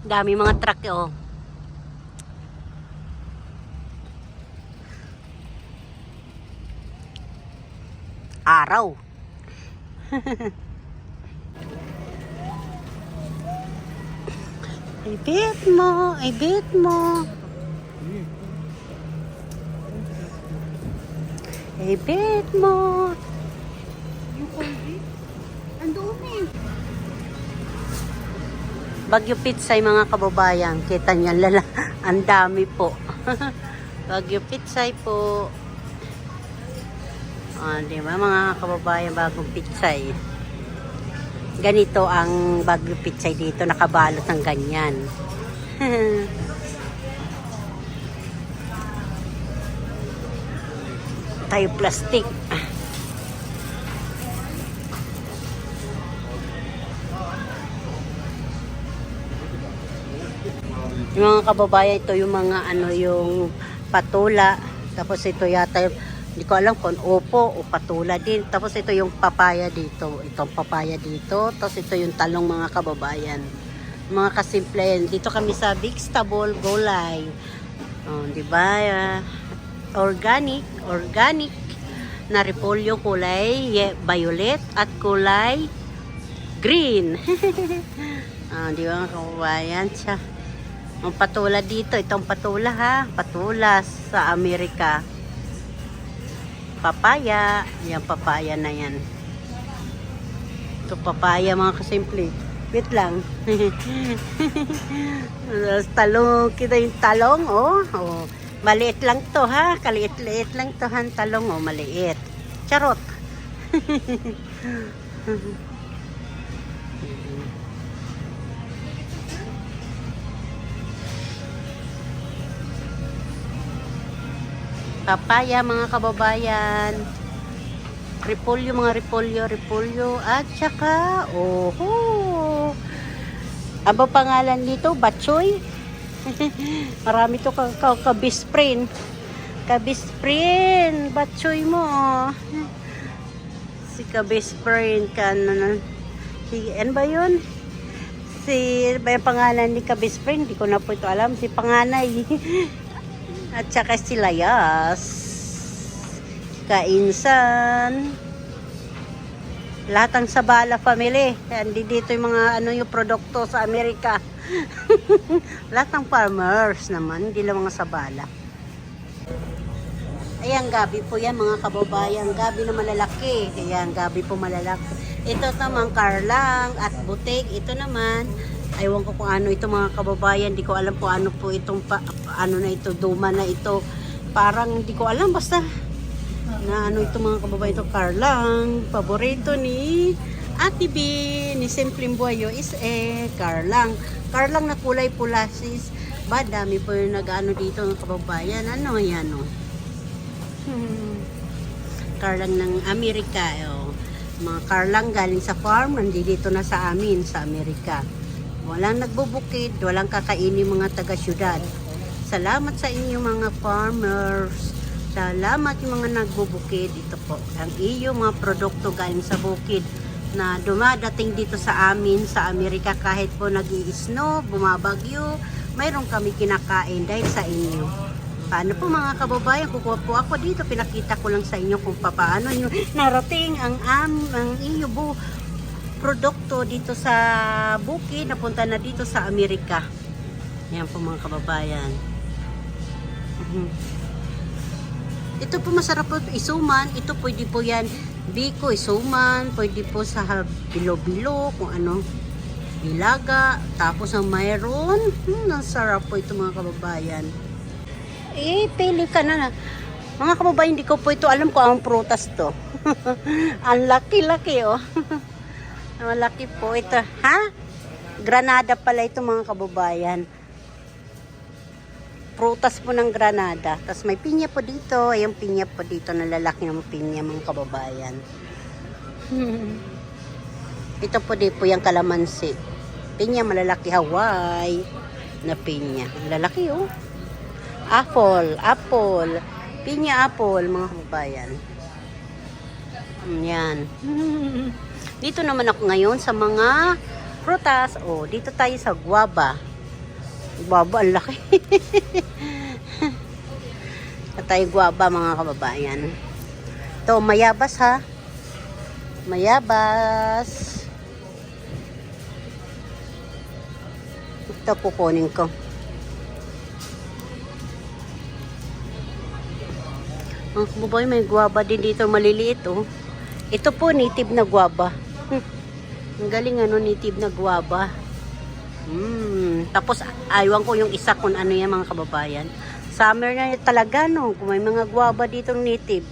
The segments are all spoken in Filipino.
Dami mga truck oh. Araw. I bet mo, I bet mo. I bet mo. Yung cold andoon eh. Bagyo Pitsay mga kababayan. Kita niyo lala. Ang dami po. Bagyo Pitsay po. Di ba mga kababayan, Bagong Pitsay. Ganito ang Bagyo Pitsay dito. Nakabalot ng ganyan. Tayo plastic. Yung mga kababayan, ito yung mga yung patula. Tapos ito yata, hindi ko alam kung opo o patula din. Tapos ito yung papaya dito. Itong papaya dito. Tapos ito yung talong mga kababayan. Mga kasimple yan. Dito kami sa Vegetable Gulay. Di ba? Organic na repolyo kulay violet at kulay green. Di ba mga kababayan? Siya. Ang patula dito, itong patula ha, patula sa Amerika. Papaya, yan papaya na yan. Ito papaya mga kasimple. Wait lang. Talong, kita yung talong, oh. Maliit lang to ha, kaliit-liit lang to ha, talong, oh, maliit. Charot. Papaya mga kababayan. Repolyo mga repolyo. At saka, Aba pangalan dito, batchoy. Marami to kabisprin. Kabisprin, batchoy mo. Si kabisprin si ano ba yun? Ba yung pangalan ni kabisprin? Hindi ko na po ito alam. Si panganay. At saka si layas, kainsan, lahat ng Sabala family. Hindi dito yung mga yung produkto sa Amerika. Lahat ng farmers naman, hindi lang mga Sabala. Ayan, gabi po yan mga kababayan. Gabi na malalaki. Ayan, gabi po malalaki. Ito naman karlang at butig. Ito naman, ewan ko kung ano ito mga kababayan. Hindi ko alam kung ano po itong na ito, duma na ito. Parang hindi ko alam, basta na ito mga kababayan. Ito karlang. Paborito ni Ate B, ni Simpleng Buhayo is karlang. Karlang na kulay pula sis. Ba, dami po yung nag-ano dito mga kababayan. Ano yan o? Karlang ng Amerika. Mga karlang galing sa farm, nandito na sa amin sa Amerika. Walang nagbubukid, walang kakainin mga taga-syudad. Salamat sa inyo mga farmers. Salamat yung mga nagbubukid. Ito po, ang iyong mga produkto galing sa bukid na dumadating dito sa amin sa Amerika kahit po nag-i-snow, bumabagyo, mayroon kami kinakain dahil sa inyo. Paano po mga kababayan, kukuha po ako dito, pinakita ko lang sa inyo kung paano nyo narating ang iyo produkto dito sa bukid, napunta na dito sa Amerika. Yan po mga kababayan. Ito po masarap po isuman. Ito pwede po yan biko, isuman. Pwede po sa bilo-bilo, kung ano, bilaga. Tapos ang mayroon. Ang sarap po ito mga kababayan. Pili ka na. Mga kababayan, hindi ko po ito alam kung ang prutas to. Ang laki-laki oh. Malaki po ito. Ha? Granada pala ito mga kababayan. Prutas po ng Granada. Tapos may pinya po dito. Ayun pinya po dito na lalaki ng pinya mga kababayan. Ito po di po yung kalamansi. Pinya malalaki Hawaii na pinya. Lalaki oh. Apple. Pinya apple mga kababayan. Yan. Dito naman ako ngayon sa mga prutas. Dito tayo sa guava. Guwaba, ang laki. Patay guwaba mga kababayan. Ito, mayabas ha. Mayabas. Ito kukunin ko. Mga kababayan, may guwaba din dito maliliit oh. Ito po native na guwaba. Ang galing ano, native na guwaba. Tapos aywan ko yung isa kung ano yan mga kababayan. Summer na talaga no, kung may mga guwaba dito native.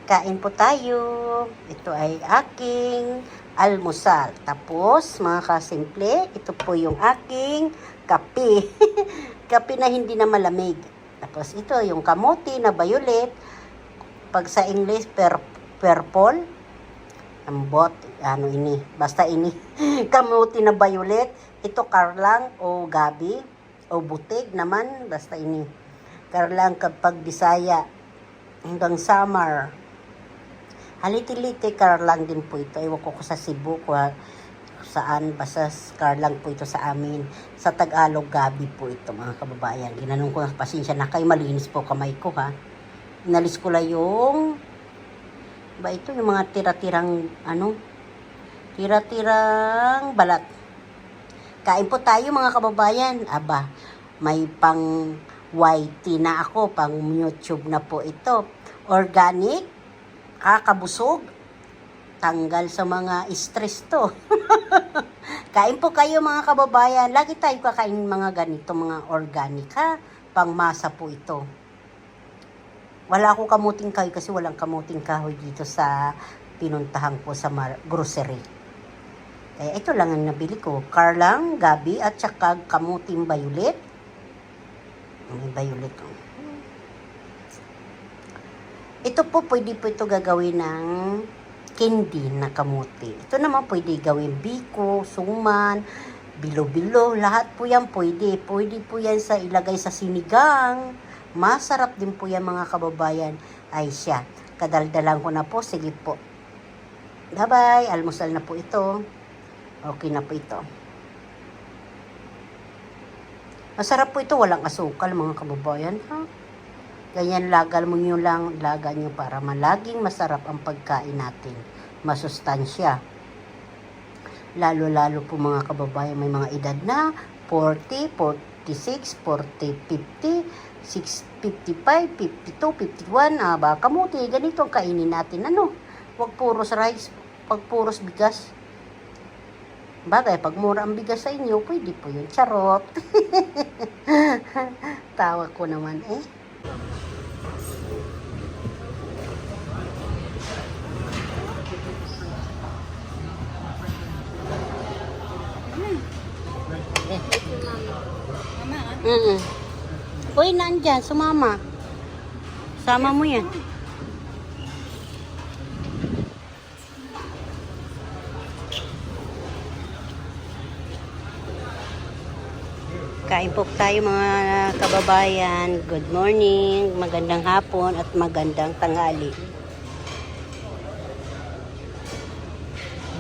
Kain po tayo. Ito ay aking almusal. Tapos mga kasimple, ito po yung aking kape. Kape na hindi na malamig. Tapos ito yung kamote na violet. Pag sa English, purple. Ambot, ano ini, basta ini. Kamuti na violet. Ito karlang o gabi o butig naman, basta ini. Karlang kapag Bisaya hanggang summer. Haliti-liti karlang din po ito. Ewan ko sa Cebu saan, basta karlang po ito sa amin. Sa Tagalog, gabi po ito mga kababayan. Ginanong ko, pasensya na kayo, malinis po kamay ko ha. Inalis ko lang yung ito yung mga tira-tirang tira-tirang balat. Kain po tayo mga kababayan. Aba, may pang YT na ako, pang YouTube na po ito. Organic, kakabusog, tanggal sa mga stress to. Kain po kayo mga kababayan. Lagi tayo kakain mga ganito, mga organic ha. Pangmasa po ito. Wala akong kamuting kahoy kasi walang kamuting kahoy dito sa pinuntahan ko sa grocery. Kaya ito lang ang nabili ko. Karlang, gabi, at saka kamuting violet. May violet. Ito po, pwede po ito gagawin ng candy na kamuti. Ito naman pwede gawin biko, suman, bilo-bilo. Lahat po yan pwede. Pwede po yan sa ilagay sa sinigang. Masarap din po yan mga kababayan. Ay siya. Kadaldalan ko na po. Sige po. Bye-bye. Almusal na po ito. Okay na po ito. Masarap po ito. Walang asukal mga kababayan. Ha? Ganyan lagal mo nyo lang. Laga nyo para malaging masarap ang pagkain natin. Masustansya. Lalo-lalo po mga kababayan. May mga edad na 40, 46, 40, 50, 55, 52, 51, kamuti, ganito ang kainin natin. Ano? Huwag puros rice, pag puros bigas. Bagay, pag mura ang bigas sa inyo, pwede po yun. Charot. Tawa ko naman eh. Uy, nandyan, sumama. Sama mo yan. Kain po tayo mga kababayan. Good morning, magandang hapon at magandang tanghali.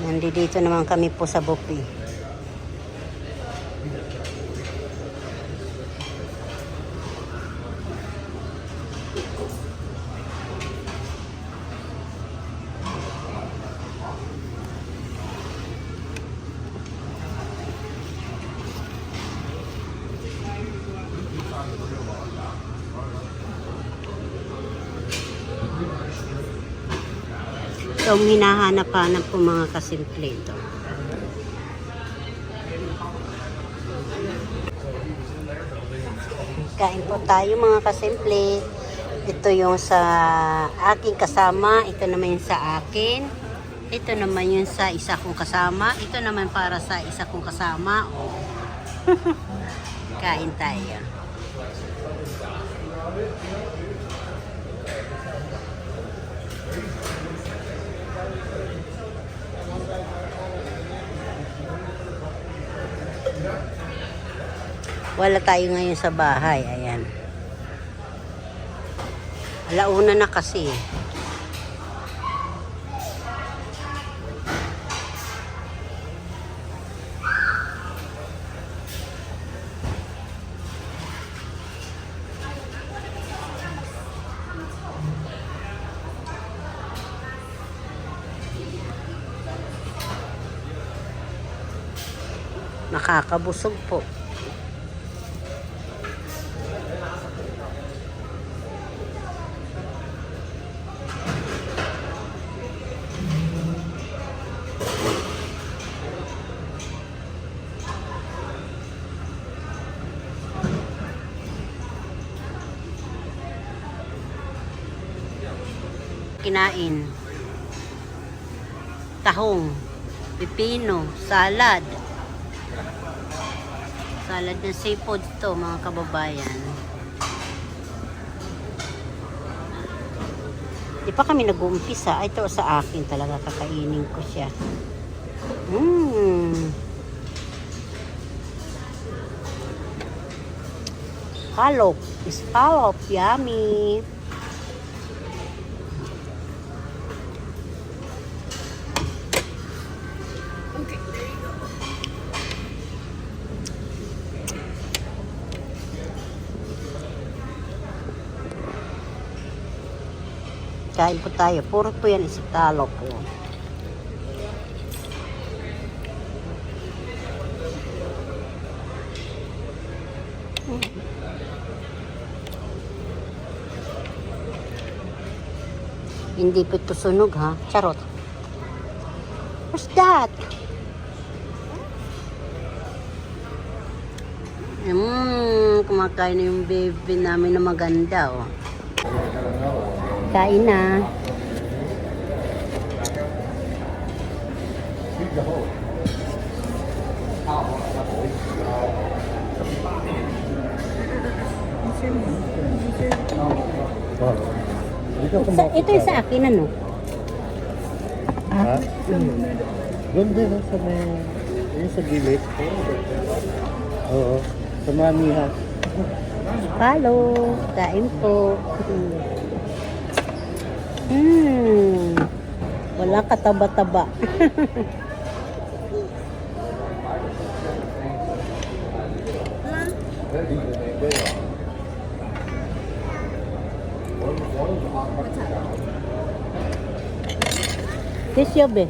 Nandito naman kami po sa buffet. So, hinahanap-hanap ko mga kasimple ito. Kain po tayo mga kasimple. Ito yung sa aking kasama. Ito naman yung sa akin. Ito naman yung sa isa kong kasama. Ito naman para sa isa kong kasama. Oh. Kain tayo. Wala tayo ngayon sa bahay. Ayan. Alauna na kasi. Nakakabusog po. Kinain. Tahong, pipino, salad. Salad ng seafood to, mga kababayan. Di pa kami nag-uumpisa. Ito sa akin talaga, kakainin ko siya. Scallop. Scallop. Yummy. Kain po tayo. Puro po yan scallop po. Hindi po ito sunog ha. Charot. What's that? Kumakain na yung baby namin na maganda oh. Kain na. Ito yung sa akin ano? Ha? Doon din sa may... Yung sa gilid. Oo. Sa mami ha. Hello. Kain po. Wala kataba-taba. This yobe.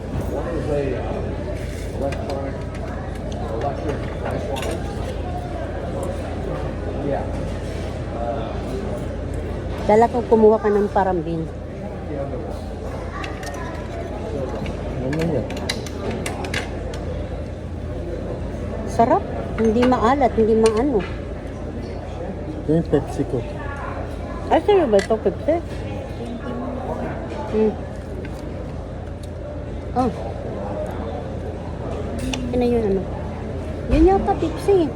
Dala ko kumuha ka ng parambin. Ano yan? Sarap. Hindi maalat, hindi maano. Ito yung Pepsi ko. Ay, sa'yo ba ito, Pepsi? Oh. Ano yun, ano? Yun yata, Pepsi.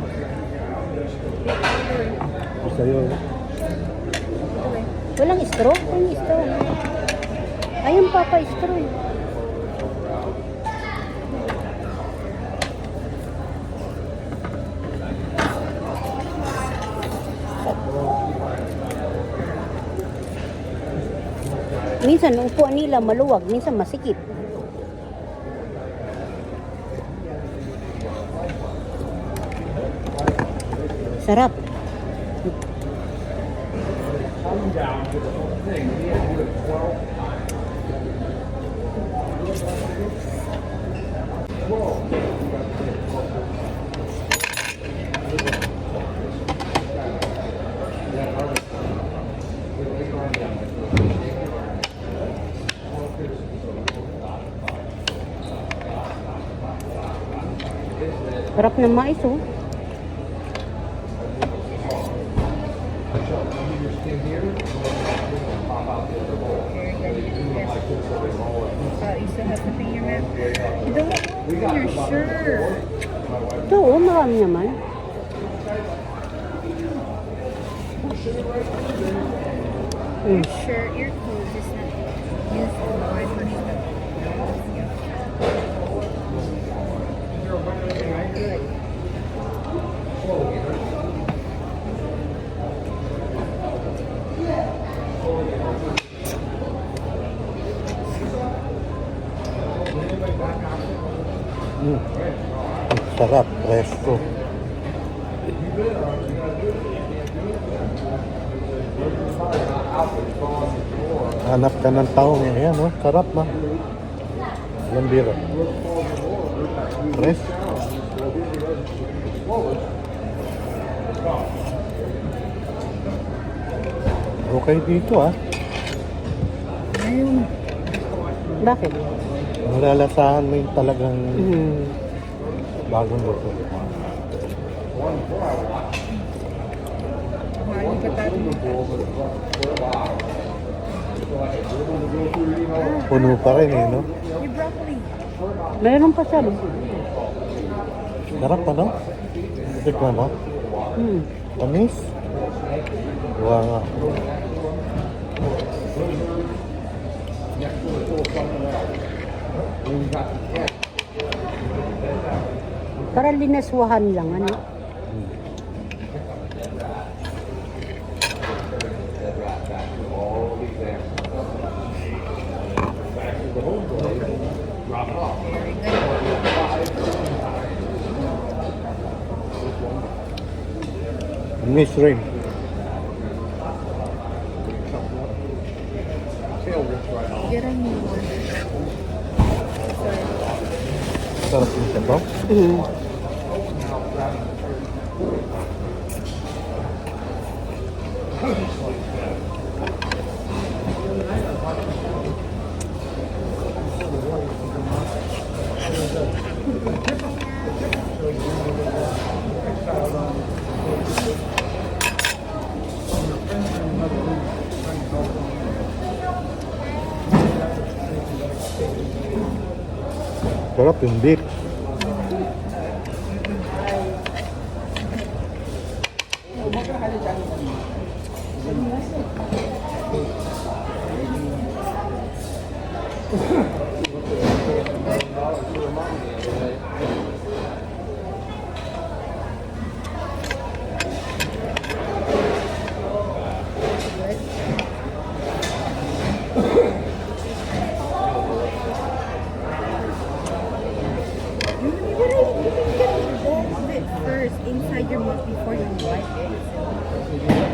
Ito sa'yo. Walang straw? Walang straw. Ayun, papa, straw. Minsan, upuan nila maluwag, minsan masikip. Sarap. Sarap ng mais, oh. You still have something in your mouth? You don't open your shirt. Ito, oh, marami naman. Your shirt, your clothes is not used for my punishment. Good. Sarap, presko. Hanap ka ng taong eh. Ayan, oh. Sarap na. Ilang biro. Fresh. Okay dito ah. Ayun. Bakit? Malalasahan mo yung talagang Mm. bagong luto. Mahal ka tayo. Puno pa rin eh, no? May broccoli. Meron pa siya. Sarap ano? Tikman mo? Mm. Tamis? Buwa nga. Para linaswahan lang, ano? Miss Ring. Get a new one. Sarap yung sabaw. Mm. Sarap yung beef. It first inside your mouth before you wipe it.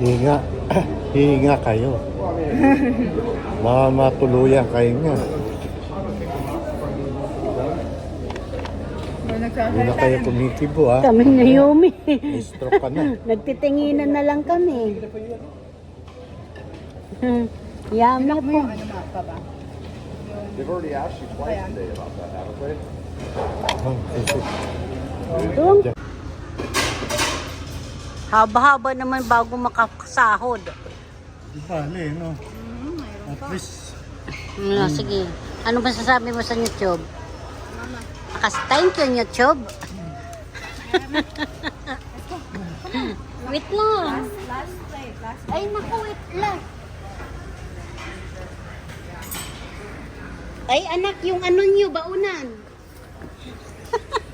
Hinga. Hinga kayo. Baka matuluyan kayo nga. Hindi na kayo kumikibo ha. Kami na Yumi. Stroke ka na. Nagtitinginan na lang kami. Yama po. Ano mga pa ba? They've already asked you twice today about that, haven't they? Ito. Haba-haba naman bago makasahod. Di bale, no? At least, Sige. Ano masasabi mo sa YouTube? Thank you, YouTube. Wait lang. Last plate. Ay, naku, wait lang. Ay, anak, yung ano nyo, baunan.